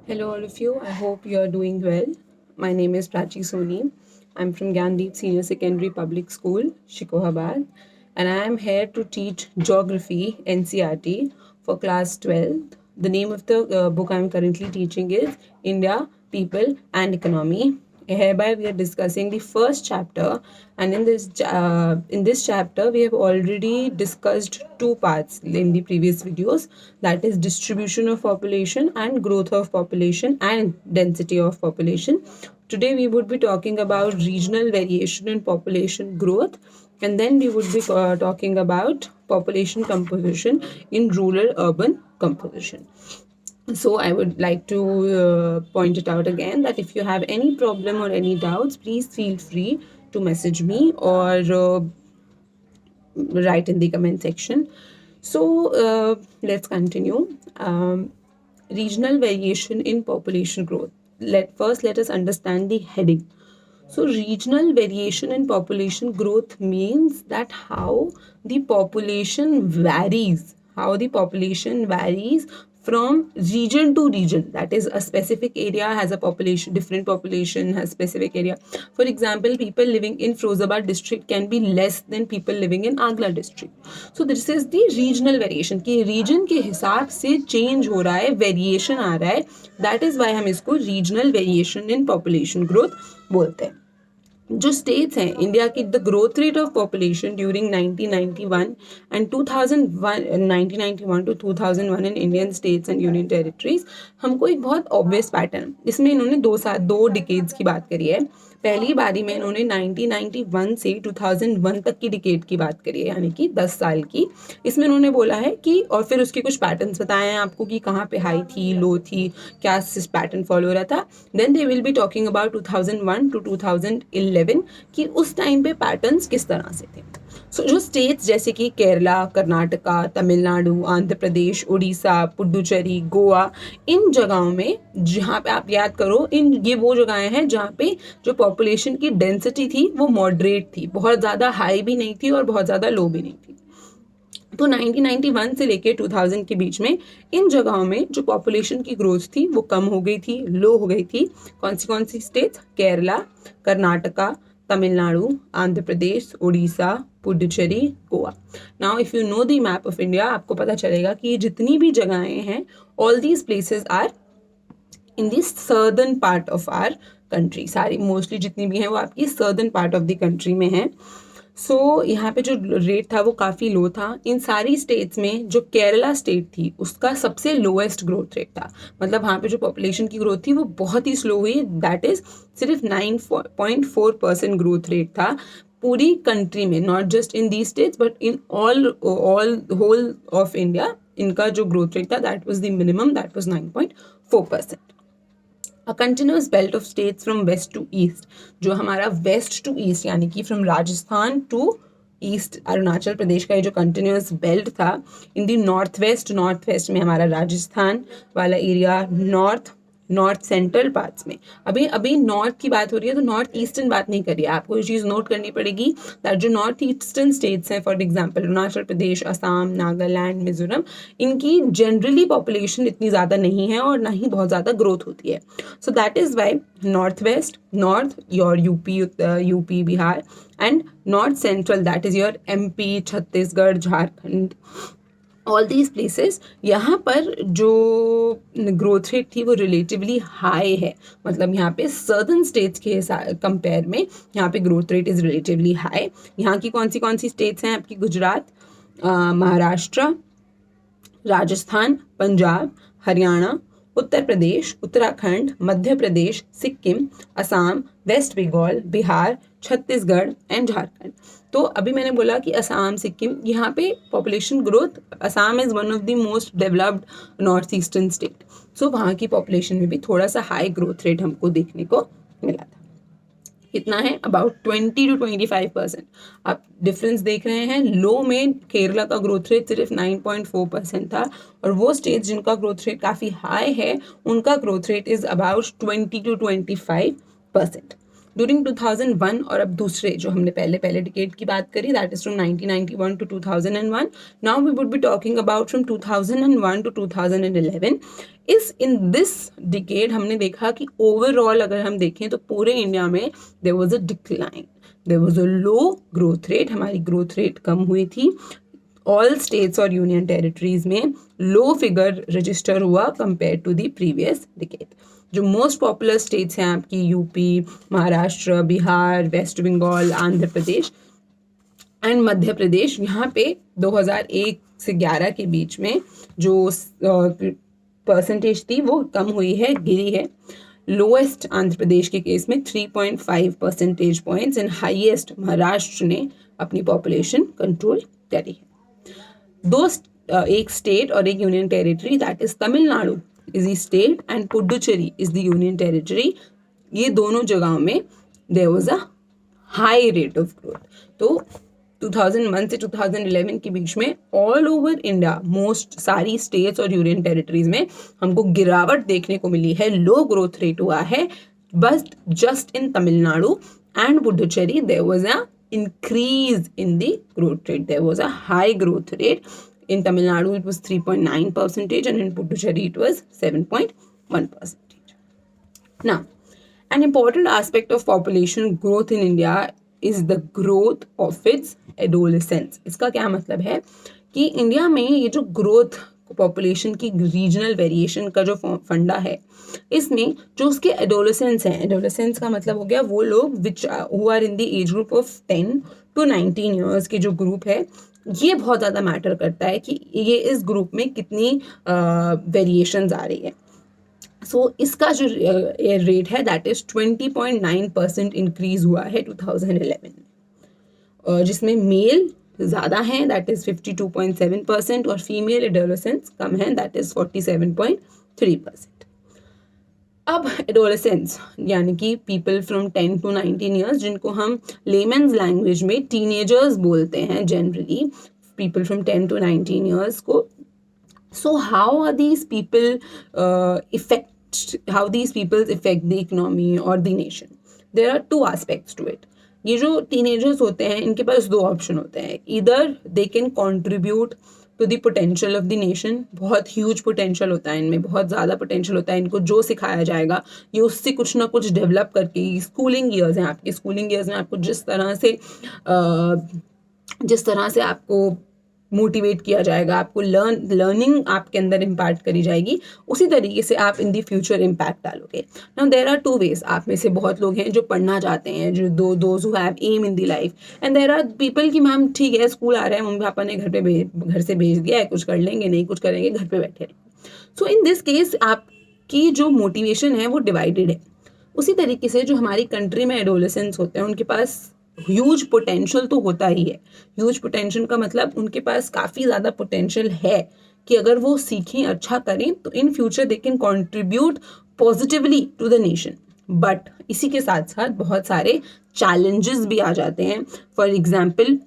Hello, all of you. I hope you are doing well. My name is Prachi Soni. I'm from Gyandeep Senior Secondary Public School, Shikohabad, and I am here to teach Geography NCRT for class 12. The name of the book I'm currently teaching is India, People, and Economy. Hereby, we are discussing the first chapter, and in this chapter, we have already discussed two parts in the previous videos. That is distribution of population and growth of population and density of population. Today, we would be talking about regional variation in population growth, and then we would be talking about population composition in rural urban composition. So I would like to point it out again that if you have any problem or any doubts, please feel free to message me or write in the comment section. So let's continue. Regional variation in population growth. Let us understand the heading. So regional variation in population growth means that how the population varies from region to region. That is, a specific area has a population, different population has specific area. For example, people living in Firozabad district can be less than people living in Agla district. So this is the regional variation कि region के हिसाब से change हो रहा है, variation आ रहा है. That is why हम इसको regional variation in population growth बोलते हैं. जो स्टेट्स हैं इंडिया की, the growth rate of population during 1991 and 2001, 1991 to 2001 in Indian states and union territories, हमको एक बहुत ऑब्वियस पैटर्न, इसमें इन्होंने दो डिकेड्स की बात करी है. पहली बारी में इन्होंने 1991 से 2001 तक की डिकेड की बात करी है, यानी कि 10 साल की. इसमें इन्होंने बोला है कि, और फिर उसके कुछ पैटर्न्स बताए हैं आपको कि कहाँ पे हाई थी, लो थी, क्या पैटर्न फॉलो हो रहा था. Then they will be talking about 2001 to 2011 कि उस टाइम पे पैटर्न्स किस तरह से थे. सो जो स्टेट्स जैसे कि केरला, कर्नाटका, तमिलनाडु, आंध्र प्रदेश, उड़ीसा, पुडुचेरी, गोवा, इन जगहों में, जहाँ पे आप याद करो, ये वो जगहें हैं जहाँ पे जो पॉपुलेशन की डेंसिटी थी वो मॉडरेट थी, बहुत ज़्यादा हाई भी नहीं थी और बहुत ज़्यादा लो भी नहीं थी. तो 1991 से लेके 2000 के बीच में इन जगहों में जो पॉपुलेशन की ग्रोथ थी वो कम हो गई थी, लो हो गई थी. कौन सी states? Kerala, Karnataka, Tamil Nadu, Andhra Pradesh, Orissa, Puducherry, Goa. Now if you know the map of India, आपको पता चलेगा कि जितनी भी जगहें हैं, all these places are in the southern part of our country. सारी मोस्टली जितनी भी हैं वो आपकी southern part of the country में हैं. सो यहाँ पे जो रेट था वो काफ़ी लो था. इन सारी स्टेट्स में जो केरला स्टेट थी उसका सबसे लोएस्ट ग्रोथ रेट था. मतलब वहाँ पे जो पॉपुलेशन की ग्रोथ थी वो बहुत ही स्लो हुई. दैट इज़ सिर्फ 9.4% ग्रोथ रेट था पूरी कंट्री में, not just in the states but in all whole of India. इनका जो ग्रोथ रेट था that was the minimum, that was 9.4%. A continuous belt of states from west to east, जो हमारा west to east यानी कि from Rajasthan to east Arunachal Pradesh का ये जो कंटिन्यूस बेल्ट था, इन दी नॉर्थ वेस्ट में हमारा राजस्थान वाला एरिया, नॉर्थ सेंट्रल पार्ट्स में. अभी नॉर्थ की बात हो रही है तो नॉर्थ ईस्टर्न बात नहीं करिए. आपको ये चीज़ नोट करनी पड़ेगी दैट जो नॉर्थ ईस्टर्न स्टेट्स हैं, फॉर एग्जांपल अरुणाचल प्रदेश, असम, नागालैंड, मिजोरम, इनकी जनरली पॉपुलेशन इतनी ज़्यादा नहीं है और ना ही बहुत ज़्यादा ग्रोथ होती है. So that is why north west, north your UP Bihar, and north central that is your MP, Chhattisgarh, Jharkhand, all these places, यहाँ पर जो ग्रोथ रेट थी वो रिलेटिवली हाई है. मतलब यहाँ पे सर्दर्न स्टेट्स के कंपेयर में यहाँ पे growth rate is relatively high. यहाँ की कौन सी स्टेट्स हैं आपकी? Gujarat, Maharashtra, Rajasthan, Punjab, Haryana, Uttar Pradesh, Uttarakhand, Madhya Pradesh, Sikkim, Assam, west Bengal, Bihar, Chhattisgarh and Jharkhand. तो अभी मैंने बोला कि असम, सिक्किम, यहाँ पे population growth, Assam is one of the most developed north eastern state. So वहाँ की पॉपुलेशन में भी थोड़ा सा हाई ग्रोथ रेट हमको देखने को मिला था. कितना है? About 20 to 25%. आप डिफरेंस देख रहे हैं. लो में केरला का ग्रोथ रेट सिर्फ 9.4% था और वो स्टेट्स जिनका ग्रोथ रेट काफ़ी हाई है उनका growth rate is about 20 to 25%. During 2001, और अब दूसरे जो हमने पहले डिकेड की बात करी, that is from 1991 to 2001. Now we would be talking about from 2001 to 2011. In this decade हमने देखा कि ओवरऑल अगर हम देखें तो पूरे इंडिया में there was a decline, there was a low growth rate, हमारी ग्रोथ रेट कम हुई थी. ऑल स्टेट्स और यूनियन टेरिटरीज में लो फिगर रजिस्टर हुआ compare to the previous decade. जो मोस्ट पॉपुलर स्टेट्स हैं आपकी UP, Maharashtra, Bihar, west Bengal, Andhra Pradesh and Madhya Pradesh, यहाँ पे 2001 से 11 के बीच में जो परसेंटेज थी वो कम हुई है, गिरी है. लोएस्ट आंध्र प्रदेश के केस में 3.5 percentage points and highest Maharashtra ने अपनी पॉपुलेशन कंट्रोल करी है. एक स्टेट और एक union territory, that is Tamil Nadu is the state and Puducherry is the union territory. ये दोनों जगहों में there was a high rate of growth. तो 2001 से 2011 के बीच में ऑल ओवर इंडिया मोस्ट सारी स्टेट्स और यूनियन टेरिटरीज में हमको गिरावट देखने को मिली है, लो ग्रोथ रेट हुआ है. But just in Tamil Nadu and Puducherry there was a increase in the growth rate. There was a high growth rate. In Tamil Nadu it was 3.9% and in Puducherry it was 7.1%. Now, an important aspect of population growth in India is the growth of its adolescence. इसका क्या मतलब है कि India में ये जो growth population की regional variation का जो फंडा है, इसमें जो उसके एडोलेसेंस हैं, एडोलेसेंस का मतलब हो गया वो लोग which who are in the age group of 10 to 19 years के जो ग्रुप है, ये बहुत ज़्यादा मैटर करता है कि ये इस ग्रुप में कितनी वेरिएशंस आ रही है. सो इसका जो रेट है दैट इज 20.9% इंक्रीज हुआ है 2011 में, जिसमें मेल ज़्यादा हैं दैट इज़ 52.7% और फीमेल एडोलेसेंस कम हैं दैट इज़ 47.3%. अब एडोलेसेंस यानी कि पीपल फ्रॉम 10 to 19 ईयर्स, जिनको हम लेमन्स लैंग्वेज में टीनेजर्स बोलते हैं generally, people from 10 to 19 years को. So how are these people how these people affect the economy or the nation? There are two aspects to it. ये जो teenagers होते हैं इनके पास दो ऑप्शन होते हैं. इधर they can contribute to the potential of the nation. बहुत ह्यूज पोटेंशियल होता है इनमें, बहुत ज़्यादा पोटेंशियल होता है. इनको जो सिखाया जाएगा ये उससे कुछ ना कुछ डेवलप करके, स्कूलिंग ईयर्स हैं आपके, स्कूलिंग ईयर्स में आपको जिस तरह से आपको मोटिवेट किया जाएगा, आपको लर्निंग आपके अंदर इम्पैक्ट करी जाएगी, उसी तरीके से आप इन दी फ्यूचर इम्पैक्ट डालोगे. Now there are two ways. आप में से बहुत लोग हैं जो पढ़ना चाहते हैं, जो those who have aim in the life, and there are people कि मैम ठीक है स्कूल आ रहा है, मम्मी पापा ने घर से भेज दिया है, कुछ कर लेंगे, नहीं कुछ करेंगे, घर पे बैठे रहेंगे. सो इन दिस केस आपकी जो मोटिवेशन है वो डिवाइडेड है. उसी तरीके से जो हमारी कंट्री में एडोलेसेंस होते हैं उनके पास ह्यूज पोटेंशियल तो होता ही है. ह्यूज पोटेंशियल का मतलब उनके पास काफ़ी ज़्यादा पोटेंशियल है कि अगर वो सीखें, अच्छा करें, तो in future they can contribute positively to the nation. But इसी के साथ साथ बहुत सारे चैलेंजेस भी आ जाते हैं. फॉर एग्जाम्पल,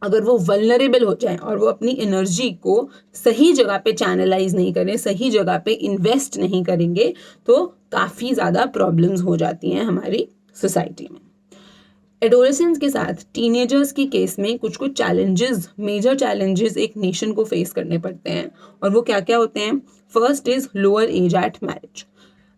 अगर वो वल्नरेबल हो जाए और वो अपनी एनर्जी को सही जगह पे चैनलाइज नहीं करें, सही जगह पे इन्वेस्ट नहीं करेंगे, तो काफ़ी ज़्यादा प्रॉब्लम्स हो जाती हैं हमारी सोसाइटी में. एडोलेसेंस के साथ टीनेजर्स की केस में कुछ चैलेंजेस, मेजर चैलेंजेस एक नेशन को फेस करने पड़ते हैं. और वो क्या क्या होते हैं? First is lower age at marriage.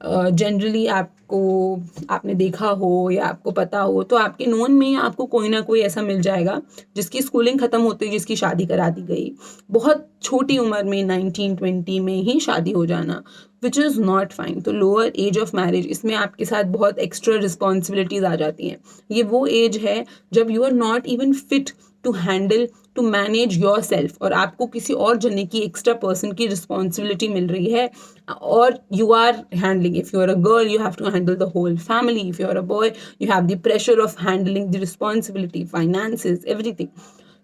Generally आपने देखा हो या आपको पता हो तो आपके नोन में आपको कोई ना कोई ऐसा मिल जाएगा जिसकी स्कूलिंग ख़त्म होते ही जिसकी शादी करा दी गई. बहुत छोटी उम्र में 19-20 में ही शादी हो जाना, विच इज़ नॉट फाइन. तो लोअर एज ऑफ मैरिज, इसमें आपके साथ बहुत एक्स्ट्रा रिस्पॉन्सिबिलिटीज़ आ जाती हैं. ये वो एज है जब you are not even fit to handle, to manage your self, और आपको किसी और जने की, एक्स्ट्रा पर्सन की रिस्पॉन्सिबिलिटी मिल रही है और you are handling. If you are a girl you have to handle the whole family. If you are a boy you have the pressure of handling the responsibility, finances, everything.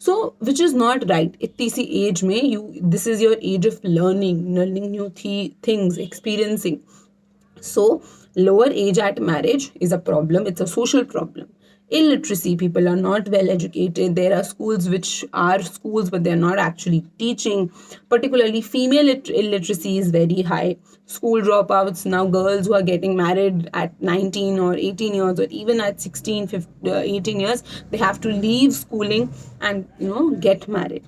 So which is not right. इतनी सी age में this is your age of learning new things, experiencing. So lower age at marriage is a problem. It's a social problem. illiteracy. People are not well educated. There are schools which are schools, but they're not actually teaching. Particularly female illiteracy is very high. School dropouts, now girls who are getting married at 19 or 18 years, or even at 16, 15, 18 years, they have to leave schooling and get married.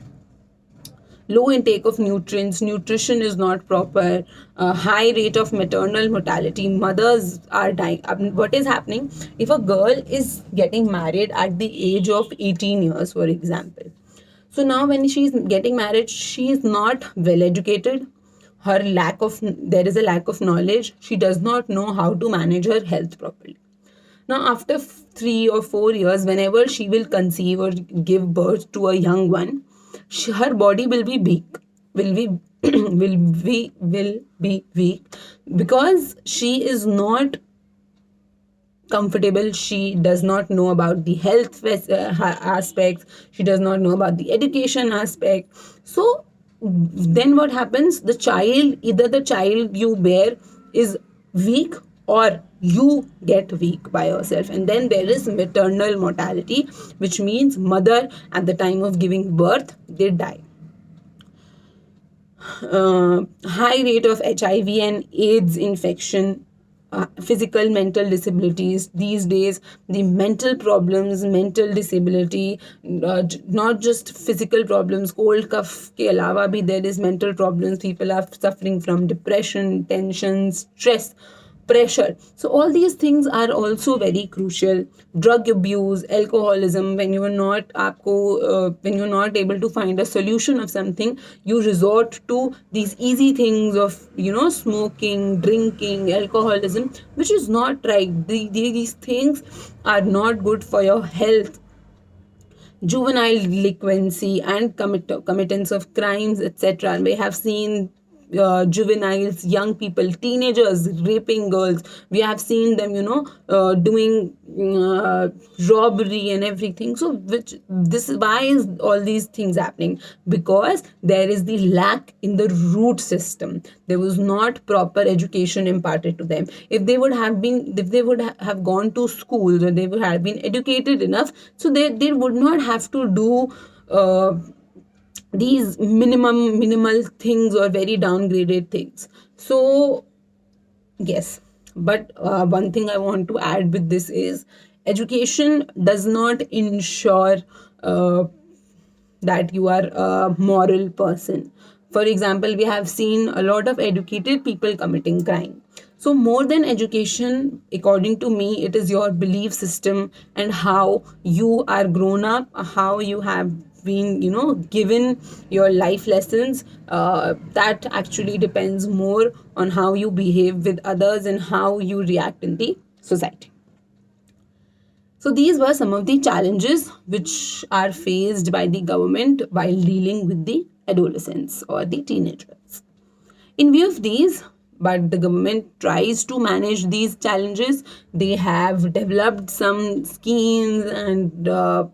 Low intake of nutrients, nutrition is not proper, high rate of maternal mortality, mothers are dying. What is happening if a girl is getting married at the age of 18 years, for example? So now when she's getting married, she is not well educated. There is a lack of knowledge. She does not know how to manage her health properly. Now, after 3 or 4 years, whenever she will conceive or give birth to a young one, her body will be weak. Will be will be weak because she is not comfortable. She does not know about the health aspects. She does not know about the education aspect. So then what happens? Either the child you bear is weak, or you get weak by yourself, and then there is maternal mortality, which means mother at the time of giving birth, they die. High rate of HIV and AIDS infection, physical, mental disabilities. These days, the mental problems, mental disability, not just physical problems, cold cough ke alawa bhi there is mental problems. People are suffering from depression, tension, stress, pressure. So all these things are also very crucial. Drug abuse, alcoholism. When you're not able to find a solution of something, you resort to these easy things of smoking, drinking, alcoholism, which is not right. These things are not good for your health. Juvenile delinquency and committance of crimes, etc. We have seen juveniles, young people, teenagers raping girls. We have seen them, doing robbery and everything. So, why is all these things happening? Because there is the lack in the root system. There was not proper education imparted to them. If they would have gone to schools, or they would have been educated enough, so they would not have to do these minimal things or very downgraded things. So yes, but one thing I want to add with this is education does not ensure that you are a moral person. For example, we have seen a lot of educated people committing crime. So more than education, according to me, it is your belief system and how you are grown up, how you have been given your life lessons. That actually depends more on how you behave with others and how you react in the society. So these were some of the challenges which are faced by the government while dealing with the adolescents or the teenagers. In view of these, but the government tries to manage these challenges. They have developed some schemes and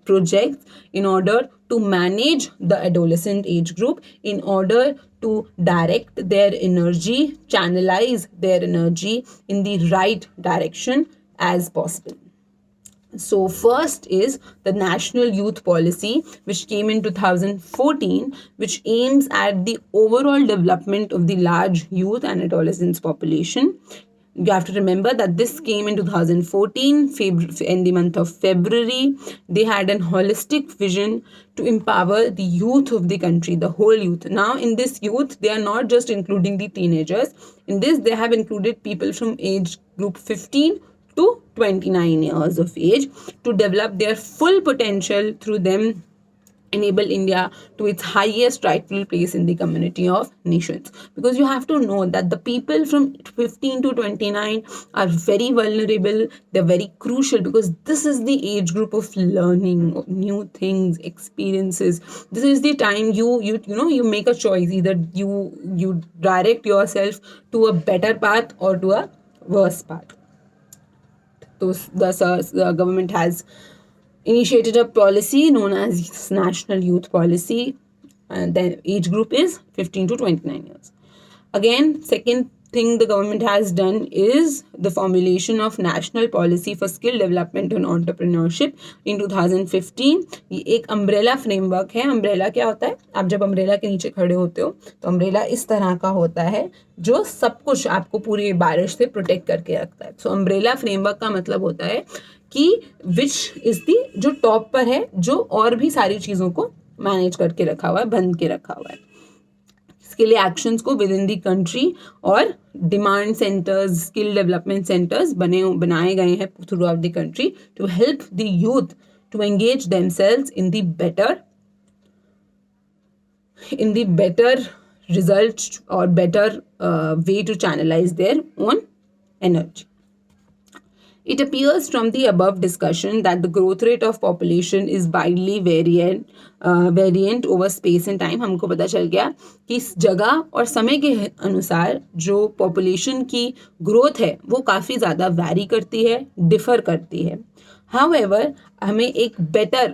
projects in order to manage the adolescent age group, in order to direct their energy, channelize their energy in the right direction as possible. So first is the National Youth Policy, which came in 2014, which aims at the overall development of the large youth and adolescents population. You have to remember that this came in 2014, in the month of February. They had a holistic vision to empower the youth of the country, the whole youth. Now, in this youth, they are not just including the teenagers. In this, they have included people from age group 15 to 29 years of age, to develop their full potential. Through them, enable India to its highest rightful place in the community of nations. Because you have to know that the people from 15 to 29 are very vulnerable. They're very crucial, because this is the age group of learning new things, experiences. This is the time you make a choice. Either you direct yourself to a better path or to a worse path. The government has initiated a policy known as National Youth Policy, and the age group is 15 to 29 years. Again, second thing the government has done is the formulation of national policy for skill development and entrepreneurship in 2015. ये एक umbrella framework है. Umbrella क्या होता है? आप जब umbrella के नीचे खड़े होते हो तो अम्ब्रेला इस तरह का होता है जो सब कुछ आपको पूरी बारिश से प्रोटेक्ट करके रखता है. सो अम्ब्रेला फ्रेमवर्क का मतलब होता है कि विच इज दी, जो टॉप पर है, जो और भी सारी चीज़ों को मैनेज करके रखा हुआ है, बंद के रखा हुआ है. इसके लिए एक्शंस को विद इन दी कंट्री और demand centres, skill development centres बनाए गए हैं throughout the country to help the youth to engage themselves in the better results or better way to channelize their own energy. It appears from the above discussion that the growth rate of population is widely variant over space and time. हमको पता चल गया कि इस जगह और समय के अनुसार जो population की growth है वो काफ़ी ज़्यादा vary करती है, differ करती है. However, हमें एक better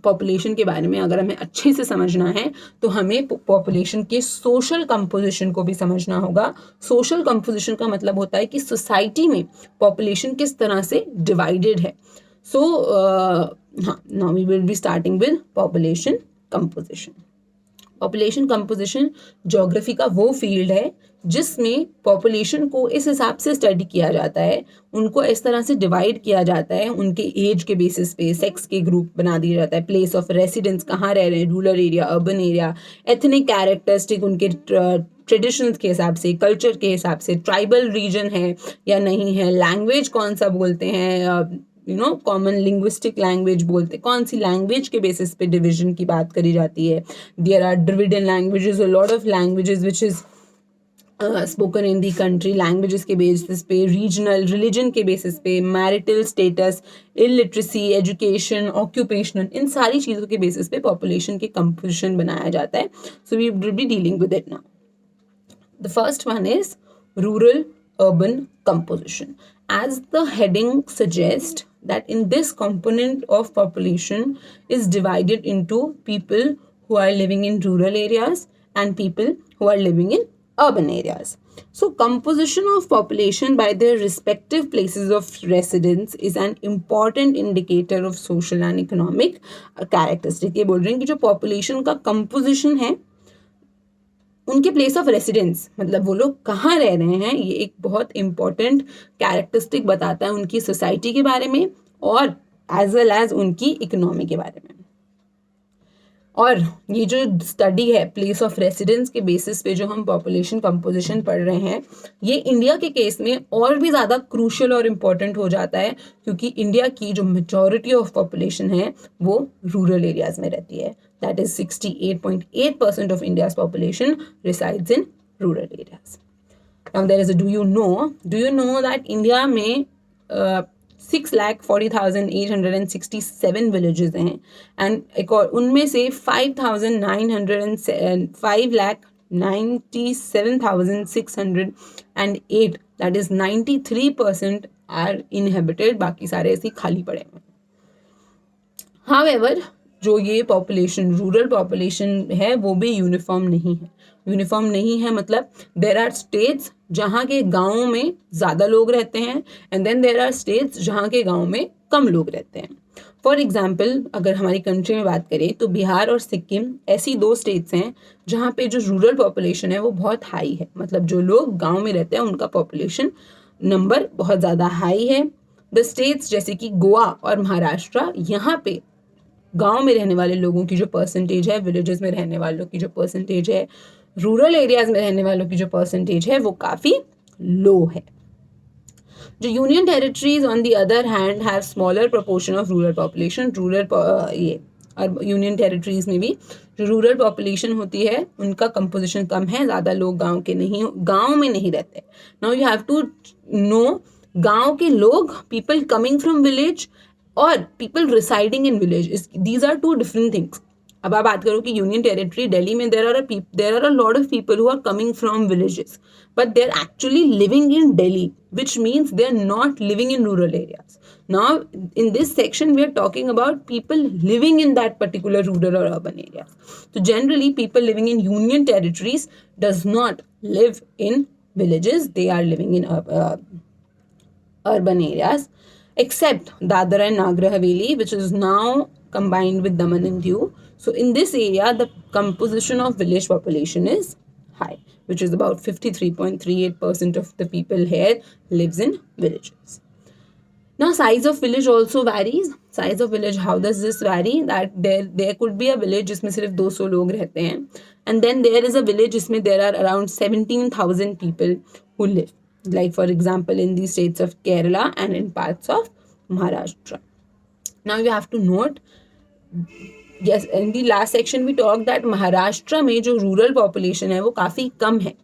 पॉपुलेशन के बारे में अगर हमें अच्छे से समझना है तो हमें पॉपुलेशन के सोशल कंपोजिशन को भी समझना होगा. सोशल कंपोजिशन का मतलब होता है कि सोसाइटी में पॉपुलेशन किस तरह से डिवाइडेड है. So now we will be starting with population composition. Population composition geography का वो फील्ड है जिसमें पॉपुलेशन को इस हिसाब से स्टडी किया जाता है, उनको इस तरह से डिवाइड किया जाता है, उनके एज के बेसिस पे सेक्स के ग्रुप बना दिया जाता है, प्लेस ऑफ रेसिडेंस कहाँ रह रहे हैं, rural area, urban area, ethnic characteristic उनके ट्रेडिशंस के हिसाब से, कल्चर के हिसाब से, ट्राइबल रीजन है या नहीं है, लैंग्वेज कौन सा बोलते हैं, कॉमन लिंग्विस्टिक लैंग्वेज बोलते, कौन सी लैंग्वेज के बेसिस पे डिवीजन की बात करी जाती है. There are Dravidian languages, a lot of languages which is spoken in the country. Languages के बेसिस पे, रीजनल, रिलीजन के बेसिस पे, marital status, illiteracy, education, occupational, इन सारी चीज़ों के बेसिस पे पॉपुलेशन के कंपोजिशन बनाया जाता है. So we will be dealing with it now. The first one is rural urban composition. As the heading suggests, that in this component of population is divided into people who are living in rural areas and people who are living in urban areas. So composition of population by their respective places of residence is an important indicator of social and economic characteristic. ये बोल रहे हैं कि जो population का composition है उनके place of residence, मतलब वो लोग कहाँ रह रहे हैं, ये एक बहुत इंपॉर्टेंट कैरेक्टरिस्टिक बताता है उनकी सोसाइटी के बारे में और एज वेल एज उनकी इकोनॉमी के बारे में. और ये जो स्टडी है प्लेस ऑफ रेसिडेंस के बेसिस पे जो हम पॉपुलेशन कंपोजिशन पढ़ रहे हैं, ये इंडिया के केस में और भी ज़्यादा क्रूशियल और इम्पॉर्टेंट हो जाता है क्योंकि इंडिया की जो मेजॉरिटी ऑफ पॉपुलेशन है वो रूरल एरियाज़ में रहती है. That is 68.8% of India's population resides in rural areas. Now there is a do you know that India में 6,40,867 villages हैं and एक और उनमें से 5,997,608 that is 93% are inhabited, बाकी सारे ऐसे खाली पड़े हैं. However, जो ये पॉपुलेशन रूरल पॉपुलेशन है वो भी यूनिफॉर्म नहीं है. यूनिफॉर्म नहीं है मतलब देर आर स्टेट्स जहाँ के गाँव में ज़्यादा लोग रहते हैं and then there are states जहाँ के गाँव में कम लोग रहते हैं. फॉर एग्जाम्पल अगर हमारी कंट्री में बात करें तो बिहार और सिक्किम ऐसी दो स्टेट्स हैं जहाँ पे जो रूरल पॉपुलेशन है वो बहुत हाई है, मतलब जो लोग गाँव में रहते हैं उनका पॉपुलेशन नंबर बहुत ज़्यादा हाई है. द स्टेट्स जैसे कि गोवा और महाराष्ट्र, यहाँ पे गांव में रहने वाले लोगों की जो परसेंटेज है, विलेजेस में रहने वालों की जो परसेंटेज है, रूरल एरियाज में रहने वालों की जो परसेंटेज है वो काफ़ी लो है. जो union territories on the other hand have smaller proportion of rural population. Union territories में भी जो रूरल पॉपुलेशन होती है उनका कंपोजिशन कम है, ज़्यादा लोग गाँव में नहीं रहते. Now you have to know गाँव के लोग, पीपल कमिंग फ्रॉम विलेज और people residing in village, these are two different things. अब आप बात करो कि यूनियन टेरिटरी दिल्ली में there are a lot of people who are coming from villages but they are actually living in Delhi, which means they are not living in rural areas. Now in this section we are talking about people living in that particular rural और urban areas. तो generally people living in union territories does not live in villages, they are living in urban areas, except Dadra and Nagar Haveli, which is now combined with Daman and Diu. So in this area, the composition of village population is high, which is about 53.38% of the people here lives in villages. Now, size of village also varies. Size of village, how does this vary? That there could be a village जिसमें सिर्फ 200 लोग रहते हैं, and then there is a village जिसमें there are around 17,000 people who live. Like for example, in the states of Kerala and in parts of Maharashtra. Now you have to note, yes, in the last section we talked that Maharashtra में जो rural population है वो काफ़ी कम है,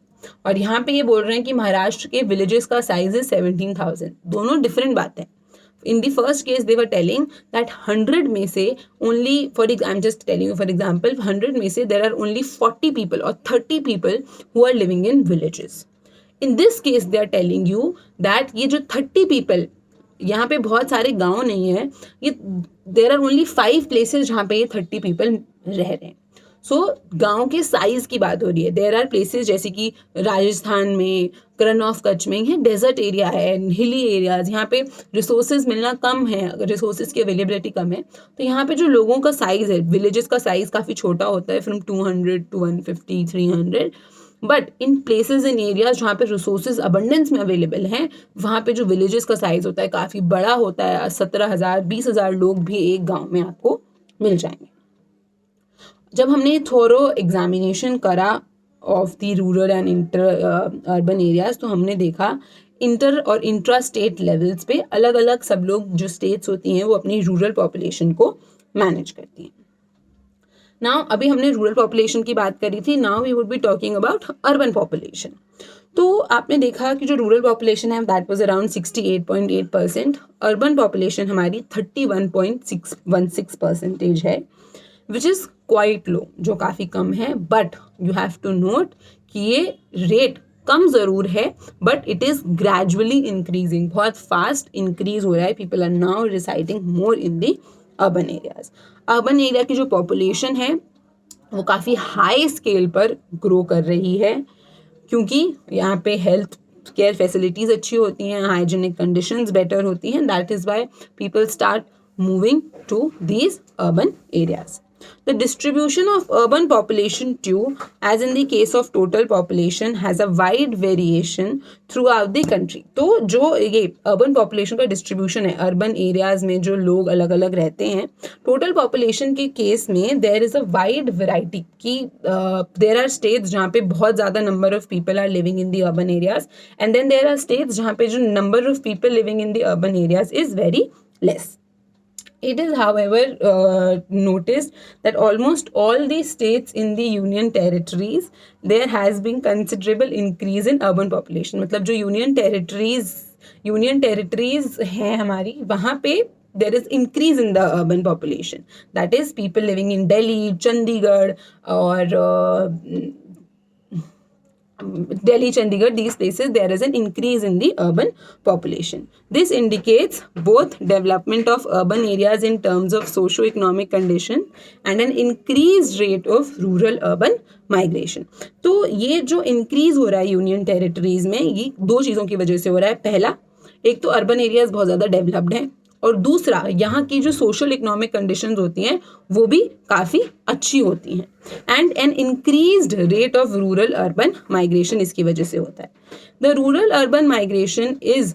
और यहाँ पे ये बोल रहे हैं कि महाराष्ट्र के विलेजेस का साइज है 17,000. दोनों डिफरेंट बात है. In the first case, they were telling that 100 में से only, I'm just telling you for example, 100 में से there are only 40 people or 30 people who are living in villages. In this case, they are telling you that ये जो 30 people, यहाँ पे बहुत सारे गांव नहीं है, ये there are only 5 places जहाँ पे ये 30 people रह रहे हैं. सो गांव के साइज की बात हो रही है. देयर आर प्लेसेस जैसे कि राजस्थान में, रन ऑफ कच्छ में, ये डेजर्ट एरिया है, हिली एरियाज, यहाँ पे रिसोर्सेज मिलना कम है, रिसोर्सेज की अवेलेबिलिटी कम है, तो यहाँ पे जो लोगों का साइज है, विलेजेस का साइज काफ़ी छोटा होता है, from 200 to 150, 300. But in places in areas जहाँ पे रिसोर्सेज अबंडेंस में अवेलेबल हैं, वहाँ पे जो विलेजेस का साइज होता है काफ़ी बड़ा होता है. 17,000, 20,000 लोग भी एक गाँव में आपको मिल जाएंगे. जब हमने थोरो एग्जामिनेशन करा of the rural and urban areas, तो हमने देखा इंटर और इंट्रा स्टेट लेवल्स पे अलग अलग सब लोग जो स्टेट्स होती हैं वो अपनी रूरल पॉपुलेशन को मैनेज करती हैं. नाउ अभी हमने रूरल पॉपुलेशन की बात करी थी. Now we would be talking about urban population. तो आपने देखा कि जो रूरल पॉपुलेशन है that was around 68.8%. Urban population हमारी 31.616% है, विच इज़ क्वाइट लो, जो काफ़ी कम है. But you have to note कि ये रेट कम ज़रूर है, but it is gradually increasing, बहुत फास्ट इंक्रीज हो रहा है. People are now residing more in the urban areas. Urban area की जो पॉपुलेशन है वो काफ़ी हाई स्केल पर ग्रो कर रही है, क्योंकि यहाँ पे हेल्थ केयर फैसिलिटीज़ अच्छी होती हैं, हाइजीनिक कंडीशंस बेटर होती हैं. That is why people start moving to these urban areas. The distribution of urban population too, as in the case of total population, has a wide variation throughout the country. तो जो ये urban population का distribution है, urban areas में जो लोग अलग अलग रहते हैं, total population के case में there is a wide variety कि there are states जहाँ पे बहुत ज़्यादा number of people are living in the urban areas, and then there are states जहाँ पे जो number of people living in the urban areas is very less. It is, however, noticed that almost all the states in the union territories, there has been considerable increase in urban population. मतलब जो union territories हैं हमारी, वहाँ पे there is increase in the urban population. That is, people living in Delhi, Chandigarh, or Delhi, Chandigarh, these places, there is an increase in the urban population. This indicates both development of urban areas in terms of socio-economic condition and an increased rate of rural-urban migration. तो ये जो increase हो रहा है union territories में, ये दो चीज़ों की वजह से हो रहा है. पहला, एक तो अर्बन एरियाज बहुत ज़्यादा डेवलप्ड हैं, और दूसरा यहाँ की जो सोशल इकोनॉमिक कंडीशंस होती हैं वो भी काफ़ी अच्छी होती हैं. And an increased rate of rural urban migration इसकी वजह से होता है. The rural urban migration is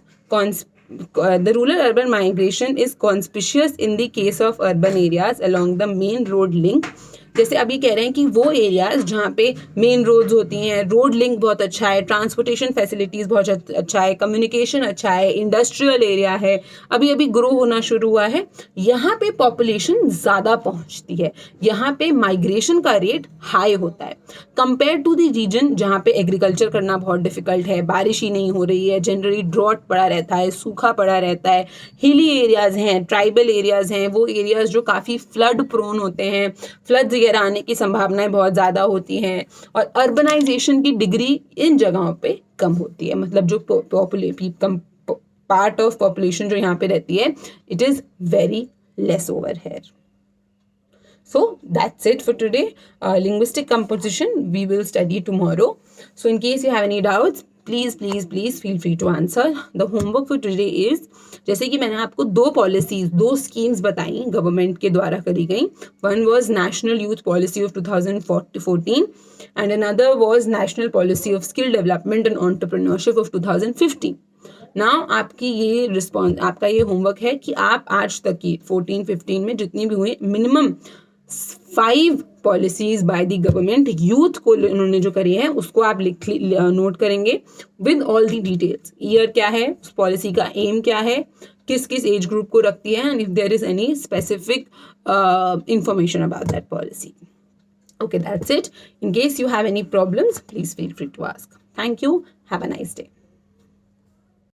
conspicuous in the case of urban areas along the main road link. जैसे अभी कह रहे हैं कि वो एरियाज जहाँ पे मेन रोड्स होती हैं, रोड लिंक बहुत अच्छा है, ट्रांसपोर्टेशन फैसिलिटीज़ बहुत अच्छा है, कम्युनिकेशन अच्छा है, इंडस्ट्रियल एरिया है, अभी अभी ग्रो होना शुरू हुआ है, यहाँ पे पॉपुलेशन ज़्यादा पहुँचती है, यहाँ पे माइग्रेशन का रेट हाई होता है कंपेयर टू द रीजन जहाँ पे एग्रीकल्चर करना बहुत डिफिकल्ट है, बारिश ही नहीं हो रही है, जनरली ड्रॉट पड़ा रहता है, सूखा पड़ा रहता है. हिली एरियाज़ हैं, ट्राइबल एरियाज़ हैं, वो एरियाज़ जो काफ़ी फ्लड प्रोन होते हैं, फ्लड्स वगैरह आने की संभावनाएं बहुत ज़्यादा होती हैं, और अर्बनाइजेशन की डिग्री इन जगहों पे कम होती है. मतलब जो पार्ट ऑफ पॉपुलेशन जो यहाँ पे रहती है, it is very less over here. So that's it for today. Linguistic composition we will study tomorrow. So in case you have any doubts, please please please feel free to answer. The homework for today is, जैसे कि मैंने आपको दो policies, दो schemes बताई government के द्वारा करी गई. One was national youth policy of 2014 and another was national policy of skill development and entrepreneurship of 2015. Now आपकी ये रिस्पॉन्स, आपका ये होमवर्क है कि आप आज तक की 14-15 में जितनी भी हुई minimum 5 policies by the government youth को उन्होंने जो करी है उसको आप नोट करेंगे with all the details. Year क्या है, उस पॉलिसी का एम क्या है, किस किस एज ग्रुप को रखती है, and if there is any specific information about that policy. Okay, that's it. In case you have any problems, please feel free to ask. Thank you. Have a nice day.